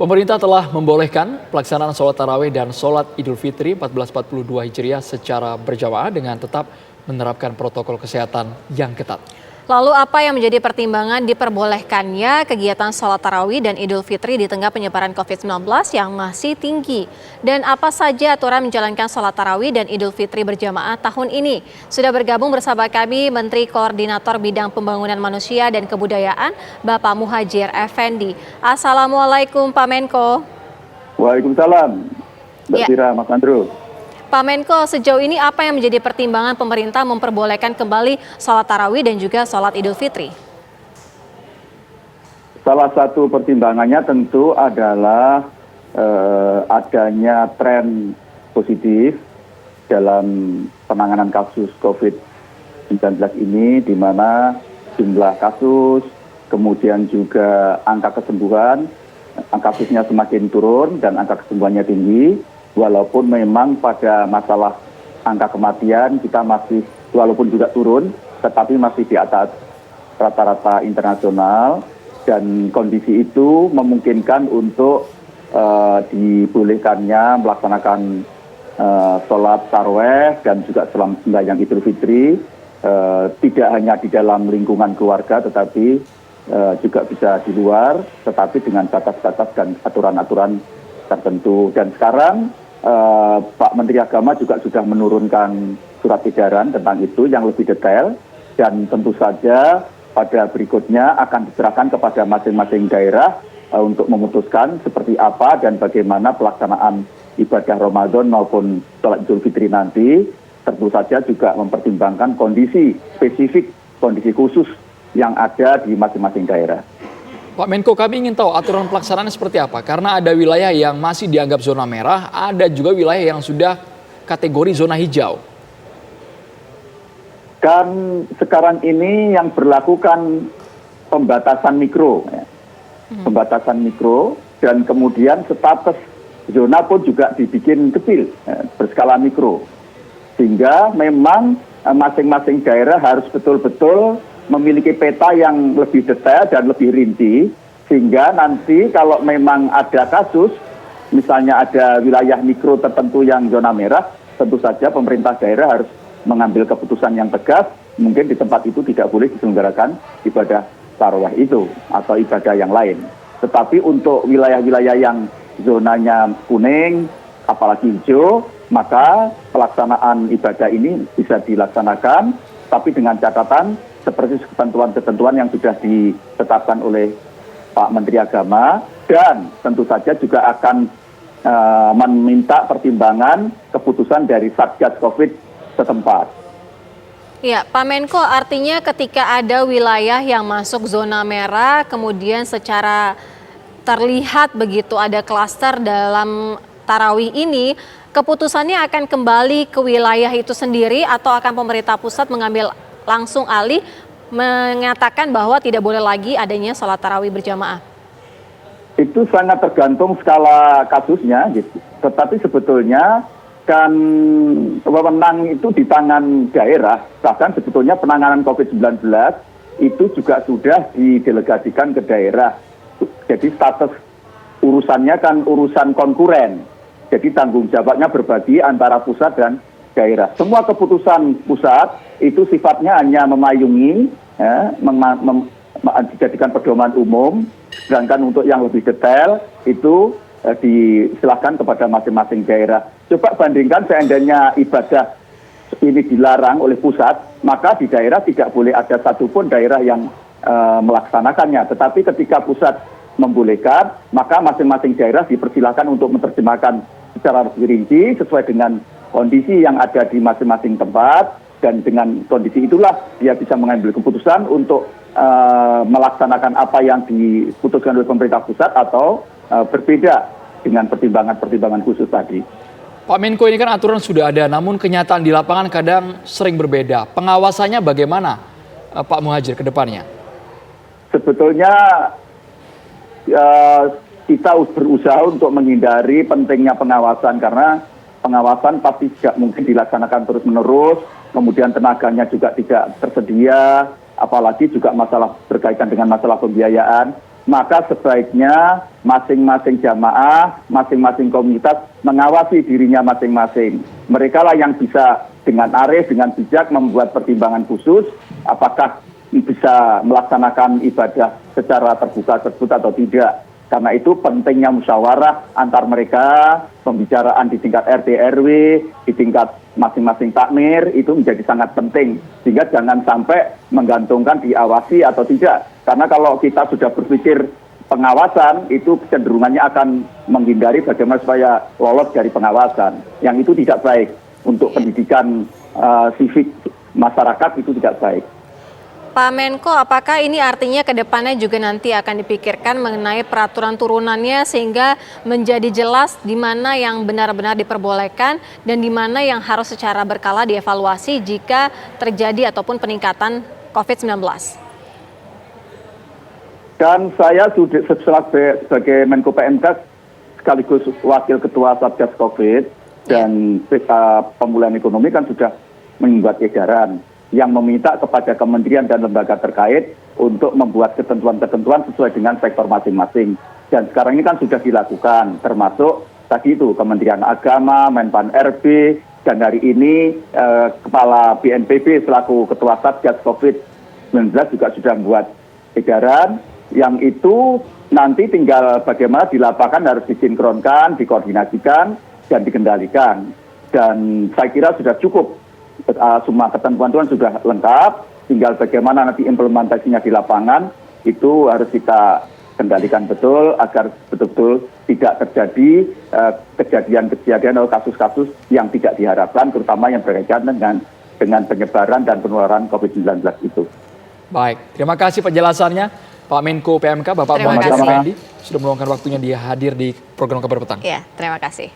Pemerintah telah membolehkan pelaksanaan sholat tarawih dan sholat Idul Fitri 1442 Hijriah secara berjamaah dengan tetap menerapkan protokol kesehatan yang ketat. Lalu apa yang menjadi pertimbangan diperbolehkannya kegiatan sholat tarawih dan Idul Fitri di tengah penyebaran COVID-19 yang masih tinggi? Dan apa saja aturan menjalankan sholat tarawih dan Idul Fitri berjamaah tahun ini? Sudah bergabung bersama kami Menteri Koordinator Bidang Pembangunan Manusia dan Kebudayaan, Bapak Muhadjir Effendi. Assalamualaikum Pak Menko. Waalaikumsalam, Mbak Tira, Mas Andrew. Pak Menko, sejauh ini apa yang menjadi pertimbangan pemerintah memperbolehkan kembali sholat tarawih dan juga sholat Idul Fitri? Salah satu pertimbangannya tentu adalah adanya tren positif dalam penanganan kasus COVID-19 ini, di mana jumlah kasus, kemudian juga angka kesembuhan, angka kasusnya semakin turun dan angka kesembuhannya tinggi. Walaupun memang pada masalah angka kematian kita masih, walaupun juga turun, tetapi masih di atas rata-rata internasional, dan kondisi itu memungkinkan untuk dibolehkannya melaksanakan sholat tarawih dan juga sembahyang Idul Fitri, tidak hanya di dalam lingkungan keluarga tetapi juga bisa di luar, tetapi dengan batas-batas dan aturan-aturan tertentu. Dan sekarang Pak Menteri Agama juga sudah menurunkan surat edaran tentang itu yang lebih detail, dan tentu saja pada berikutnya akan diserahkan kepada masing-masing daerah untuk memutuskan seperti apa dan bagaimana pelaksanaan ibadah Ramadan maupun sholat Idul Fitri nanti. Tentu saja juga mempertimbangkan kondisi spesifik, kondisi khusus yang ada di masing-masing daerah. Pak Menko, kami ingin tahu aturan pelaksanaannya seperti apa, karena ada wilayah yang masih dianggap zona merah, ada juga wilayah yang sudah kategori zona hijau. Kan sekarang ini yang berlaku kan pembatasan mikro, ya. Pembatasan mikro, dan kemudian status zona pun juga dibikin kecil, ya, berskala mikro. Sehingga memang masing-masing daerah harus betul-betul memiliki peta yang lebih detail dan lebih rinci, sehingga nanti kalau memang ada kasus, misalnya ada wilayah mikro tertentu yang zona merah, tentu saja pemerintah daerah harus mengambil keputusan yang tegas, mungkin di tempat itu tidak boleh diselenggarakan ibadah tarawih itu atau ibadah yang lain. Tetapi untuk wilayah-wilayah yang zonanya kuning, apalagi hijau, maka pelaksanaan ibadah ini bisa dilaksanakan, tapi dengan catatan seperti ketentuan-ketentuan yang sudah ditetapkan oleh Pak Menteri Agama, dan tentu saja juga akan meminta pertimbangan keputusan dari Satgas COVID setempat. Ya, Pak Menko, artinya ketika ada wilayah yang masuk zona merah, kemudian secara terlihat begitu ada klaster dalam tarawih ini, keputusannya akan kembali ke wilayah itu sendiri atau akan pemerintah pusat mengambil langsung alih mengatakan bahwa tidak boleh lagi adanya sholat tarawih berjamaah? Itu sangat tergantung skala kasusnya, gitu. Tetapi sebetulnya kan wewenang itu di tangan daerah. Bahkan sebetulnya penanganan COVID-19 itu juga sudah didelegasikan ke daerah. Jadi status urusannya kan urusan konkuren. Jadi tanggung jawabnya berbagi antara pusat dan daerah. Semua keputusan pusat itu sifatnya hanya memayungi, ya, dijadikan pedoman umum, sedangkan untuk yang lebih detail itu disilahkan kepada masing-masing daerah. Coba bandingkan seandainya ibadah ini dilarang oleh pusat, maka di daerah tidak boleh ada satupun daerah yang melaksanakannya. Tetapi ketika pusat membolehkan, maka masing-masing daerah dipersilahkan untuk menerjemahkan secara lebih rinci sesuai dengan kondisi yang ada di masing-masing tempat, dan dengan kondisi itulah dia bisa mengambil keputusan untuk melaksanakan apa yang diputuskan oleh pemerintah pusat atau berbeda dengan pertimbangan-pertimbangan khusus tadi. Pak Menko, ini kan aturan sudah ada, namun kenyataan di lapangan kadang sering berbeda. Pengawasannya bagaimana, Pak Muhadjir, ke depannya? Sebetulnya kita berusaha untuk menghindari pentingnya pengawasan, karena pengawasan pasti tidak mungkin dilaksanakan terus-menerus, kemudian tenaganya juga tidak tersedia, apalagi juga masalah berkaitan dengan masalah pembiayaan. maka sebaiknya masing-masing jamaah, masing-masing komunitas mengawasi dirinya masing-masing. Mereka lah yang bisa dengan arif, dengan bijak membuat pertimbangan khusus, apakah bisa melaksanakan ibadah secara terbuka tersebut atau tidak. Karena itu pentingnya musyawarah antar mereka, pembicaraan di tingkat RT RW, di tingkat masing-masing takmir itu menjadi sangat penting. Sehingga jangan sampai menggantungkan diawasi atau tidak. Karena kalau kita sudah berpikir pengawasan, itu kecenderungannya akan menghindari bagaimana supaya lolos dari pengawasan. Yang itu tidak baik untuk pendidikan sivik masyarakat, itu tidak baik. Pak Menko, apakah ini artinya ke depannya juga nanti akan dipikirkan mengenai peraturan turunannya sehingga menjadi jelas di mana yang benar-benar diperbolehkan dan di mana yang harus secara berkala dievaluasi jika terjadi ataupun peningkatan COVID-19? Dan saya sudah sebagai Menko PMK sekaligus Wakil Ketua Satgas COVID dan Pemulihan Ekonomi kan sudah membuat edaran yang meminta kepada kementerian dan lembaga terkait untuk membuat ketentuan-ketentuan sesuai dengan sektor masing-masing. Dan sekarang ini kan sudah dilakukan, termasuk tadi itu Kementerian Agama, Menpan RB, dan hari ini Kepala BNPB selaku Ketua Satgas COVID-19 juga sudah membuat edaran yang itu nanti tinggal bagaimana di lapangan harus disinkronkan, dikoordinasikan, dan dikendalikan. Dan saya kira sudah cukup. Semua ketentuan sudah lengkap, tinggal bagaimana nanti implementasinya di lapangan itu harus kita kendalikan betul agar betul-betul tidak terjadi kejadian-kejadian atau kasus-kasus yang tidak diharapkan, terutama yang berkaitan dengan penyebaran dan penularan COVID-19 itu. Baik, terima kasih penjelasannya Pak Menko PMK, Bapak Muhammad Effendi sudah meluangkan waktunya dia hadir di program Kabar Petang. Ya, terima kasih.